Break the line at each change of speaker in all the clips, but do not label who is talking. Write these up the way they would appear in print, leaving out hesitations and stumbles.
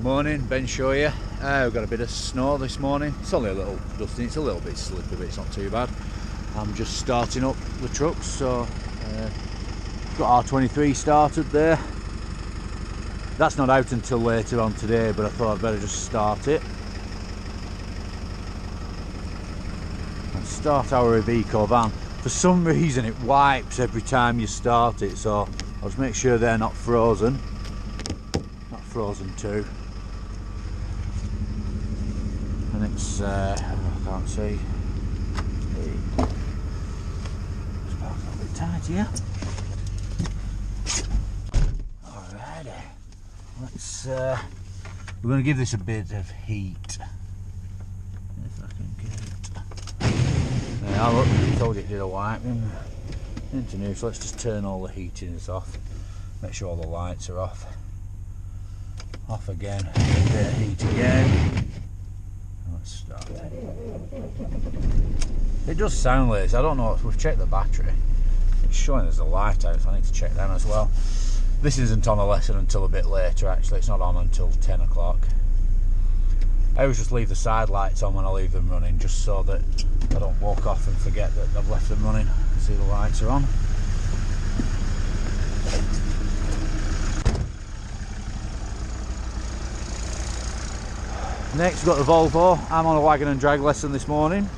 Morning, Ben Shaw here. We've got a bit of snow this morning. It's only a little dusty, it's a little bit slippery, but it's not too bad. I'm just starting up the trucks, so got R23 started there. That's not out until later on today, but I thought I'd better just start it. And start our Iveco van. For some reason it wipes every time you start it, so I'll just make sure they're not frozen. Not frozen too. And it's, I can't see. It's a little bit tight here. Alrighty. Let's, we're going to give this a bit of heat. If I can get it. Yeah, look, I told you it did a wipe. Into new, so let's just turn all the heatings off. Make sure all the lights are off. Off again. A bit of heat again. Let's start it. It does sound lazy. I don't know. We've checked the battery. It's showing there's a light out, so I need to check them as well. This isn't on a lesson until a bit later, actually. It's not on until 10 o'clock. I always just leave the side lights on when I leave them running, just so that I don't walk off and forget that I've left them running. See, the lights are on. Next, we've got the Volvo. I'm on a wagon and drag lesson this morning.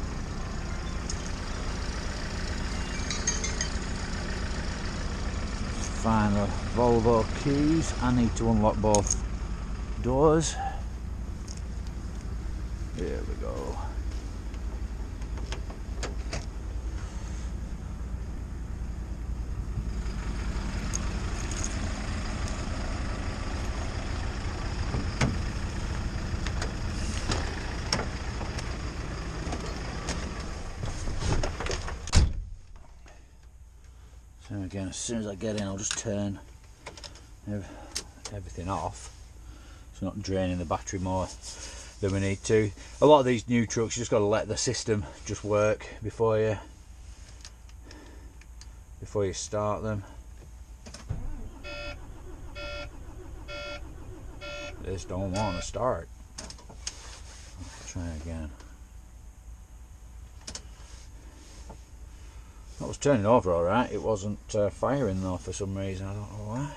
Find the Volvo keys. I need to unlock both doors. There we go. So again, as soon as I get in, I'll just turn everything off. It's not draining the battery more than we need to. A lot of these new trucks, you just got to let the system just work before you start them. This don't want to start. Let's try again. That was turning over alright, it wasn't firing though for some reason, I don't know why.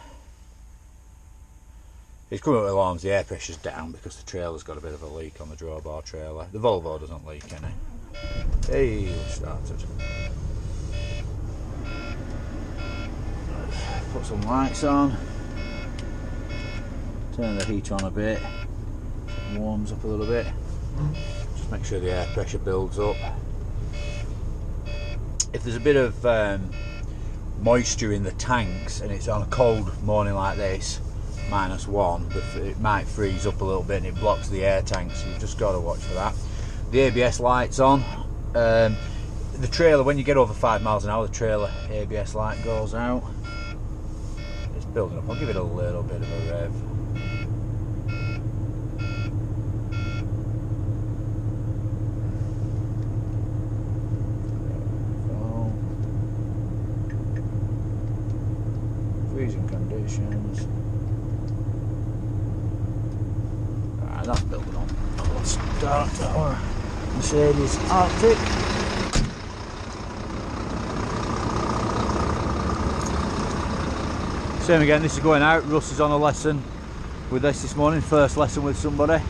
It's coming up with alarms, the air pressure's down because the trailer's got a bit of a leak on the drawbar trailer. The Volvo doesn't leak any. Hey, we started. Put some lights on. Turn the heater on a bit. It warms up a little bit. Just make sure the air pressure builds up. If there's a bit of moisture in the tanks and it's on a cold morning like this, -1, it might freeze up a little bit and it blocks the air tanks, so you've just got to watch for that. The ABS lights on. The trailer, when you get over 5 miles an hour, the trailer ABS light goes out. It's building up. I'll give it a little bit of a rev. Freezing conditions. That's building on. Let's start our Mercedes Arctic. Same again, this is going out. Russ is on a lesson with this morning, first lesson with somebody.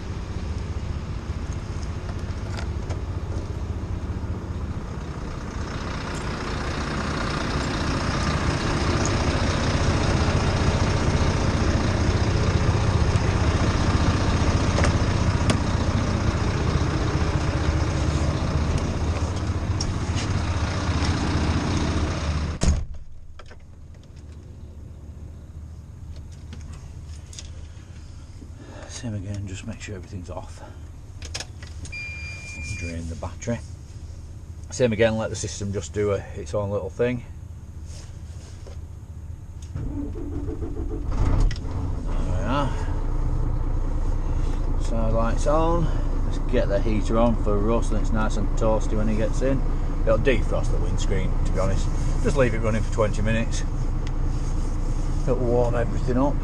Same again, just make sure everything's off. Drain the battery. Same again, let the system just do its own little thing. There we are. Side lights on. Let's get the heater on for Russ, and it's nice and toasty when he gets in. It'll defrost the windscreen, to be honest. Just leave it running for 20 minutes. It'll warm everything up.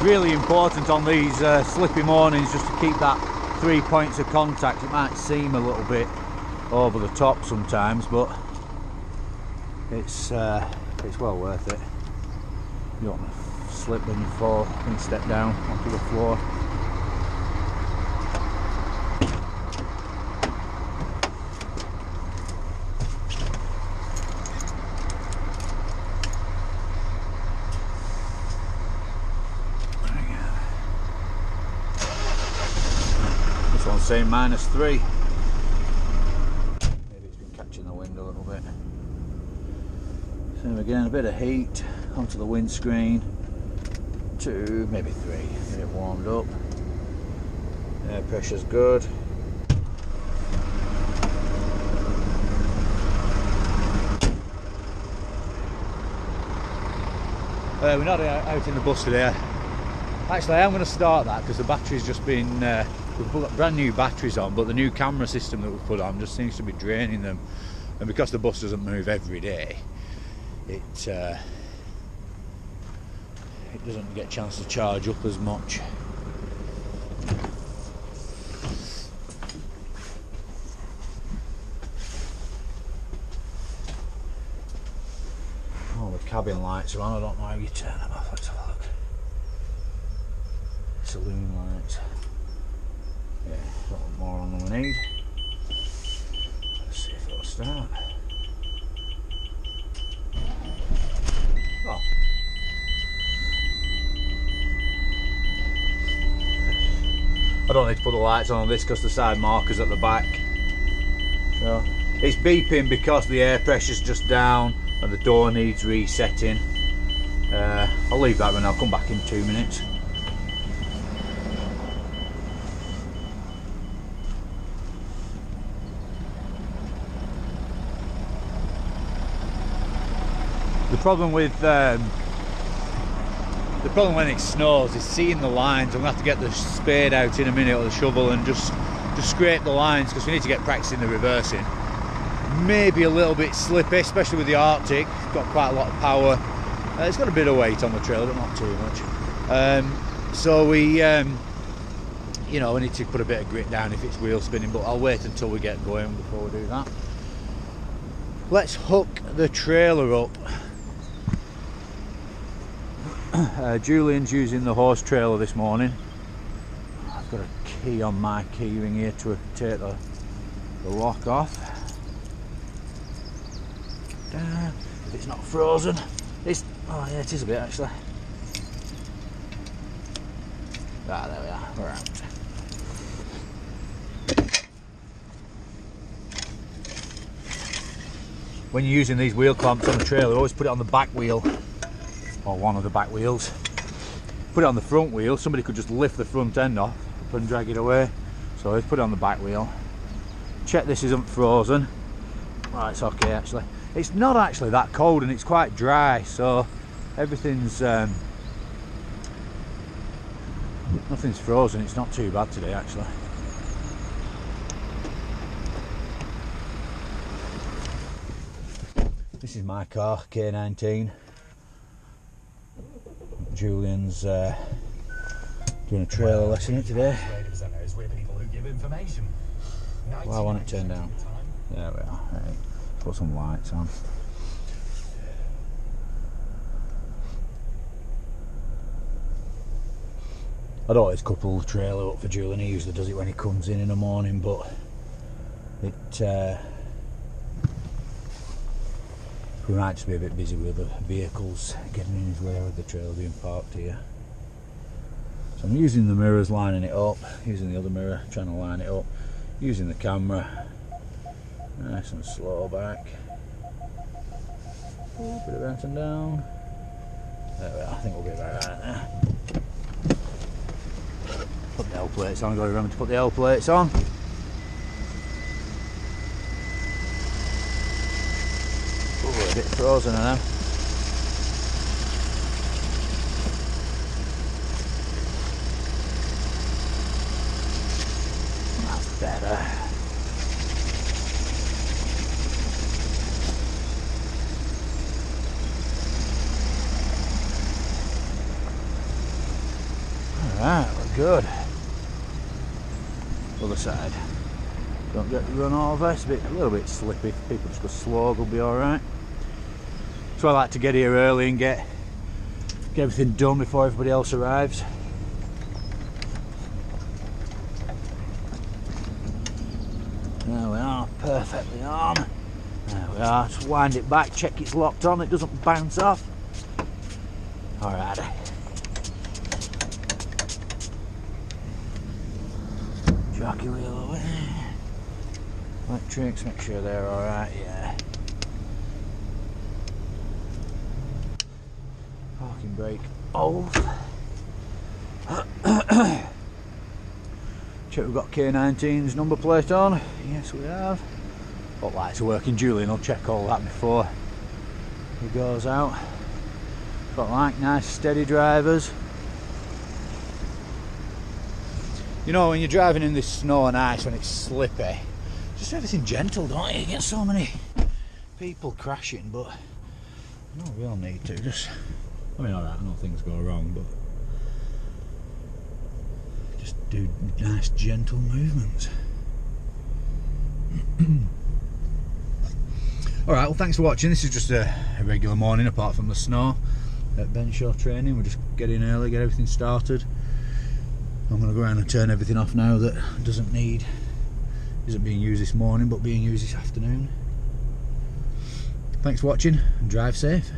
really important on these slippy mornings just to keep that 3 points of contact. It might seem a little bit over the top sometimes, but it's well worth it. You don't want to slip when you fall and step down onto the floor. Saying -3. Maybe it's been catching the wind a little bit. So again, a bit of heat onto the windscreen. 2, maybe 3. Get it warmed up. Air pressure's good. We're not out in the bus today. Actually, I am going to start that because the battery's just been. We've put brand new batteries on, but the new camera system that we've put on just seems to be draining them, and because the bus doesn't move every day, it doesn't get a chance to charge up as much. Oh, the cabin lights are on. I don't know how you turn them off. Let's have a look. Saloon lights. Yeah, a little more on than we need. Let's see if it'll start. Oh. I don't need to put the lights on this because the side marker's at the back. So it's beeping because the air pressure's just down and the door needs resetting. I'll leave that and I'll come back in 2 minutes. The problem when it snows is seeing the lines. I'm going to have to get the spade out in a minute or the shovel and just scrape the lines because we need to get practicing the reversing. Maybe a little bit slippy, especially with the Arctic. It's got quite a lot of power. It's got a bit of weight on the trailer, but not too much. So we, you know, we need to put a bit of grit down if it's wheel spinning, but I'll wait until we get going before we do that. Let's hook the trailer up. Julian's using the horse trailer this morning. I've got a key on my key ring here to take the lock off. If it's not frozen, oh yeah, it is a bit actually. Ah, there we are, we're out. When you're using these wheel clamps on the trailer, always put it on the back wheel. Or one of the back wheels. Put it on the front wheel, somebody could just lift the front end off and drag it away. So let's put it on the back wheel. Check this isn't frozen. Right, it's okay actually. It's not actually that cold and it's quite dry, so everything's nothing's frozen. It's not too bad today actually. This is my car, K19. Julian's doing a trailer lesson today. Well, I want it turned down. There we are. Right. Put some lights on. I'd always couple the trailer up for Julian. He usually does it when he comes in the morning, but we might just be a bit busy with the vehicles getting in his way with the trailer being parked here. So I'm using the mirrors, lining it up, using the other mirror, trying to line it up, using the camera, nice and slow back. Oh, bit of out and down. There we are, I think we'll be about right there. Put the L plates on, I've got to remember to put the L plates on. Oh, a bit frozen now. That's better. good. Other side. Don't get run over. It's a little bit slippy. If people just go slow, they'll be alright. So I like to get here early and get everything done before everybody else arrives. There we are, perfectly on. There we are, just wind it back, check it's locked on, it doesn't bounce off. Alright. Jockey wheel away. Electrics, make sure they're alright, yeah. Parking brake off. Check we've got K19's number plate on. Yes, we have. But lights are working. Julian will check all that before he goes out. Got like nice steady drivers. You know, when you're driving in this snow and ice, when it's slippy, just everything gentle, don't you? You get so many people crashing, but no real need to. Just, I mean, alright, I know things go wrong, but just do nice gentle movements. Alright, well, thanks for watching. This is just a regular morning apart from the snow at Benshaw Training. We'll just get in early, get everything started. I'm going to go around and turn everything off now that isn't being used this morning but being used this afternoon. Thanks for watching and drive safe.